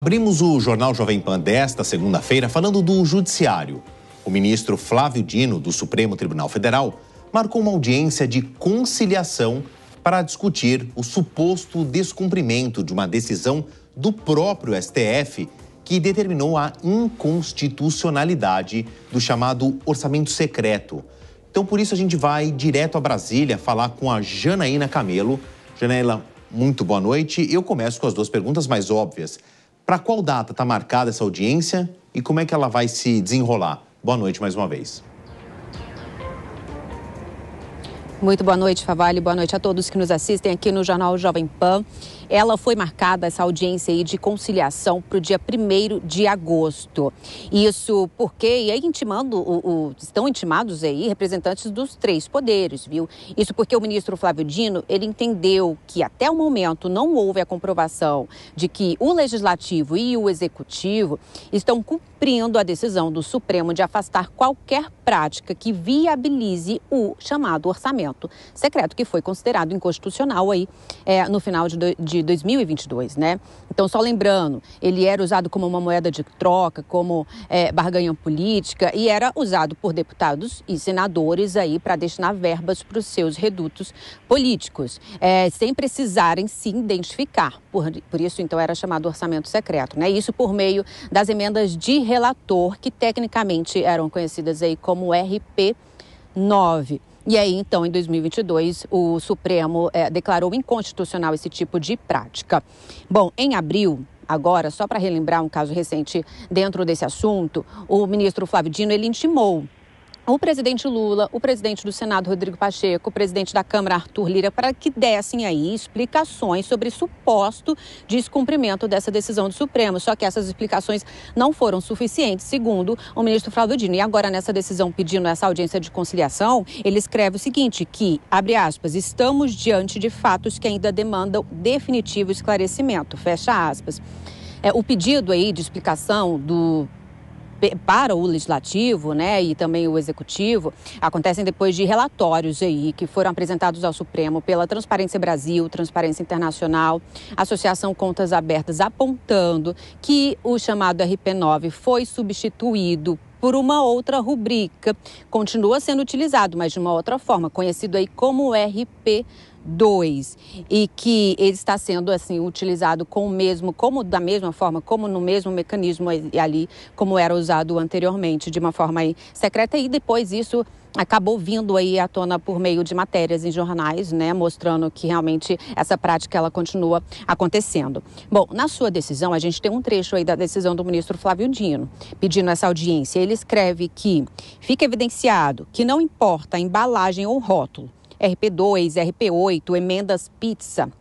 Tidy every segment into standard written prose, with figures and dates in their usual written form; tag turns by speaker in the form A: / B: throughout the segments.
A: Abrimos o Jornal Jovem Pan desta segunda-feira falando do Judiciário. O ministro Flávio Dino, do Supremo Tribunal Federal, marcou uma audiência de conciliação para discutir o suposto descumprimento de uma decisão do próprio STF que determinou a inconstitucionalidade do chamado orçamento secreto. Então, por isso, a gente vai direto a Brasília falar com a Janaína Camelo. Janaína, muito boa noite. Eu começo com as duas perguntas mais óbvias. Para qual data está marcada essa audiência e como é que ela vai se desenrolar? Boa noite mais uma vez.
B: Muito boa noite, Favalli. Boa noite a todos que nos assistem aqui no Jornal Jovem Pan. Ela foi marcada, essa audiência aí de conciliação, para o dia 1º de agosto. Isso porque, e aí estão intimados aí representantes dos três poderes, viu? Isso porque o ministro Flávio Dino, ele entendeu que até o momento não houve a comprovação de que o Legislativo e o Executivo estão cumprindo a decisão do Supremo de afastar qualquer prática que viabilize o chamado orçamento secreto, que foi considerado inconstitucional aí no final de 2022, né? Então, só lembrando, ele era usado como uma moeda de troca, como barganha política e era usado por deputados e senadores aí para destinar verbas para os seus redutos políticos, sem precisarem se identificar. Por isso, então, era chamado orçamento secreto, né? Isso por meio das emendas de relator, que tecnicamente eram conhecidas aí como RP9. E aí, então, em 2022, o Supremo declarou inconstitucional esse tipo de prática. Bom, em abril, agora, só para relembrar um caso recente dentro desse assunto, o ministro Flávio Dino, ele intimou o presidente Lula, o presidente do Senado, Rodrigo Pacheco, o presidente da Câmara, Arthur Lira, para que dessem aí explicações sobre suposto descumprimento dessa decisão do Supremo. Só que essas explicações não foram suficientes, segundo o ministro Flávio Dino. E agora, nessa decisão, pedindo essa audiência de conciliação, ele escreve o seguinte, que, abre aspas, estamos diante de fatos que ainda demandam definitivo esclarecimento, fecha aspas. O pedido aí de explicação para o Legislativo, né, e também o Executivo, acontecem depois de relatórios aí que foram apresentados ao Supremo pela Transparência Brasil, Transparência Internacional, Associação Contas Abertas, apontando que o chamado RP9 foi substituído por uma outra rubrica, continua sendo utilizado, mas de uma outra forma, conhecido aí como RP2, e que ele está sendo assim utilizado da mesma forma, como no mesmo mecanismo ali, como era usado anteriormente, de uma forma aí secreta, e depois isso acabou vindo aí à tona por meio de matérias em jornais, né, mostrando que realmente essa prática ela continua acontecendo. Bom, na sua decisão, a gente tem um trecho aí da decisão do ministro Flávio Dino, pedindo essa audiência. Ele escreve que fica evidenciado que não importa a embalagem ou rótulo, RP2, RP8, emendas pizza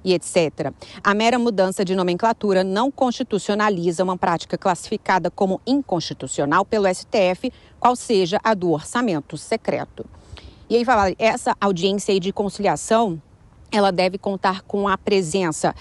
B: e etc. A mera mudança de nomenclatura não constitucionaliza uma prática classificada como inconstitucional pelo STF, qual seja a do orçamento secreto. E aí, fala, essa audiência aí de conciliação, ela deve contar com a presença,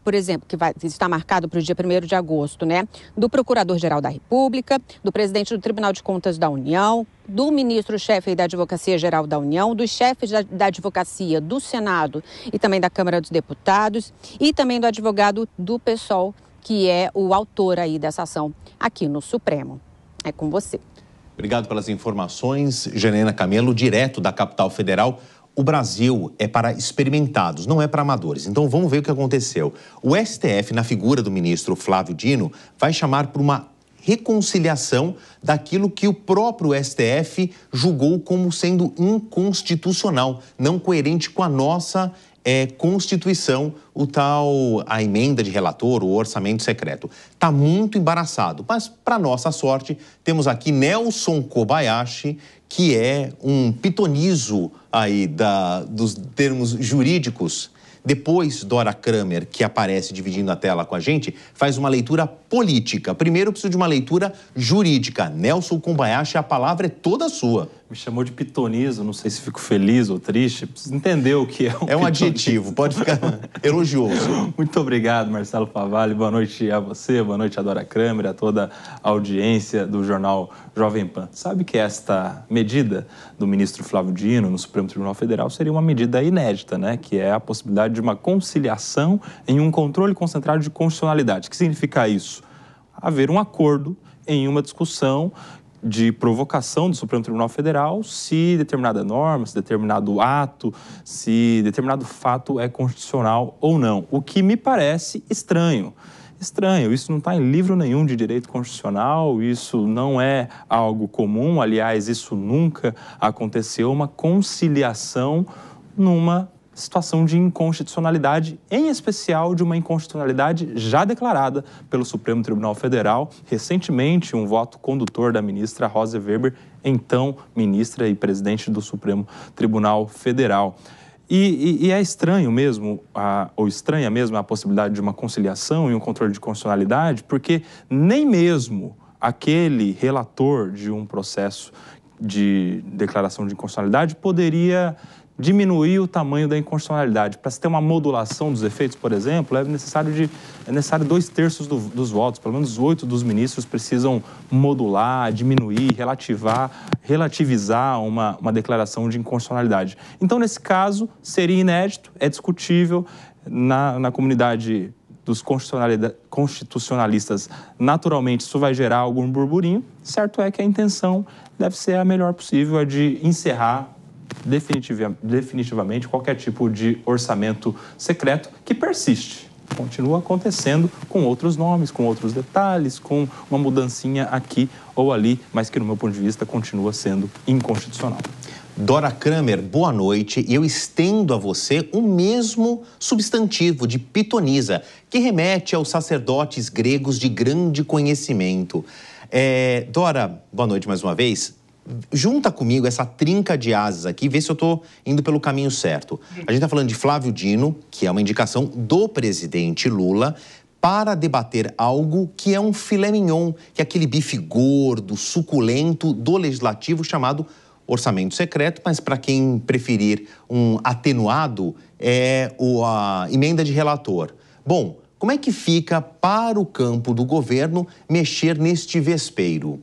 B: por exemplo, que está marcado para o dia 1º de agosto, né, do Procurador-Geral da República, do presidente do Tribunal de Contas da União, do ministro-chefe da Advocacia-Geral da União, dos chefes da Advocacia do Senado e também da Câmara dos Deputados e também do advogado do PSOL, que é o autor aí dessa ação aqui no Supremo. É com você.
A: Obrigado pelas informações, Janaína Camelo, direto da capital federal. O Brasil é para experimentados, não é para amadores. Então vamos ver o que aconteceu. O STF, na figura do ministro Flávio Dino, vai chamar por uma reconciliação daquilo que o próprio STF julgou como sendo inconstitucional, não coerente com a nossa Constituição, a emenda de relator, o orçamento secreto. Está muito embaraçado, mas para nossa sorte, temos aqui Nelson Kobayashi, que é um pitonizo aí dos termos jurídicos. Depois, Dora Kramer, que aparece dividindo a tela com a gente, faz uma leitura política. Primeiro, eu preciso de uma leitura jurídica. Nelson Kobayashi, a palavra é toda sua.
C: Me chamou de pitonizo, não sei se fico feliz ou triste. Preciso entender o que é um
A: É um adjetivo, pode ficar elogioso.
C: Muito obrigado, Marcelo Favalli. Boa noite a você, boa noite a Dora Kramer, a toda a audiência do jornal Jovem Pan. Sabe que esta medida do ministro Flávio Dino no Supremo Tribunal Federal seria uma medida inédita, né? Que é a possibilidade de uma conciliação em um controle concentrado de constitucionalidade. O que significa isso? Haver um acordo em uma discussão de provocação do Supremo Tribunal Federal se determinada norma, se determinado ato, se determinado fato é constitucional ou não. O que me parece estranho. Estranho, isso não está em livro nenhum de direito constitucional, isso não é algo comum, aliás, isso nunca aconteceu, uma conciliação numa situação de inconstitucionalidade, em especial de uma inconstitucionalidade já declarada pelo Supremo Tribunal Federal. Recentemente, um voto condutor da ministra Rosa Weber, então ministra e presidente do Supremo Tribunal Federal. E é estranho mesmo, ou estranha mesmo a possibilidade de uma conciliação e um controle de constitucionalidade, porque nem mesmo aquele relator de um processo de declaração de inconstitucionalidade poderia diminuir o tamanho da inconstitucionalidade. Para se ter uma modulação dos efeitos, por exemplo, é necessário 2/3 dos votos, pelo menos 8 dos ministros precisam modular, diminuir, relativizar uma declaração de inconstitucionalidade. Então, nesse caso, seria inédito, é discutível na comunidade dos constitucionalistas. Naturalmente, isso vai gerar algum burburinho. Certo é que a intenção deve ser a melhor possível, a de encerrar definitivamente qualquer tipo de orçamento secreto que persiste. Continua acontecendo com outros nomes, com outros detalhes, com uma mudancinha aqui ou ali, mas que, no meu ponto de vista, continua sendo inconstitucional.
A: Dora Kramer, boa noite. E eu estendo a você o mesmo substantivo de pitonisa, que remete aos sacerdotes gregos de grande conhecimento. Dora, boa noite mais uma vez. Junta comigo essa trinca de ases aqui, vê se eu estou indo pelo caminho certo. A gente está falando de Flávio Dino, que é uma indicação do presidente Lula, para debater algo que é um filé mignon, que é aquele bife gordo, suculento do legislativo chamado orçamento secreto, mas para quem preferir um atenuado, é a emenda de relator. Bom, como é que fica para o campo do governo mexer neste vespeiro?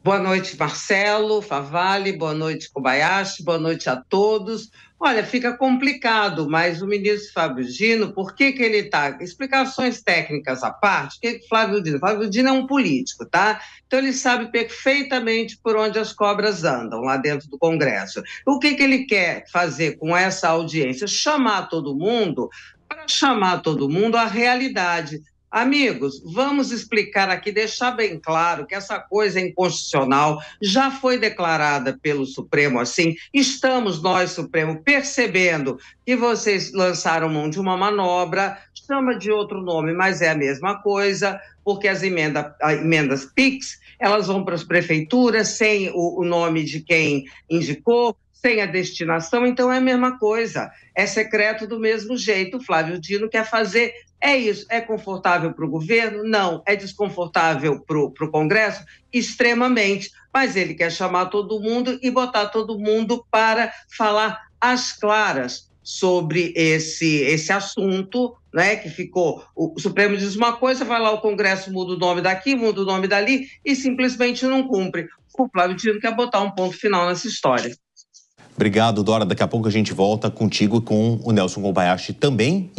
D: Boa noite, Marcelo Favalli, boa noite, Kobayashi, boa noite a todos. Olha, fica complicado, mas o ministro Flávio Dino, por que ele está... Explicações técnicas à parte, o que Flávio Dino? Flávio Dino é um político, tá? Então ele sabe perfeitamente por onde as cobras andam lá dentro do Congresso. O que ele quer fazer com essa audiência? Chamar todo mundo para chamar todo mundo à realidade. Amigos, vamos explicar aqui, deixar bem claro que essa coisa é inconstitucional, já foi declarada pelo Supremo assim, estamos nós, Supremo, percebendo que vocês lançaram mão de uma manobra, chama de outro nome, mas é a mesma coisa, porque as emendas PIX, elas vão para as prefeituras sem o nome de quem indicou, sem a destinação, então é a mesma coisa, é secreto do mesmo jeito. O Flávio Dino quer fazer, é isso, é confortável para o governo? Não. É desconfortável para o Congresso? Extremamente, mas ele quer chamar todo mundo e botar todo mundo para falar às claras sobre esse assunto, né, que ficou, o Supremo diz uma coisa, vai lá o Congresso muda o nome daqui, muda o nome dali e simplesmente não cumpre. O Flávio Dino quer botar um ponto final nessa história.
A: Obrigado, Dora. Daqui a pouco a gente volta contigo e com o Nelson Kobayashi também.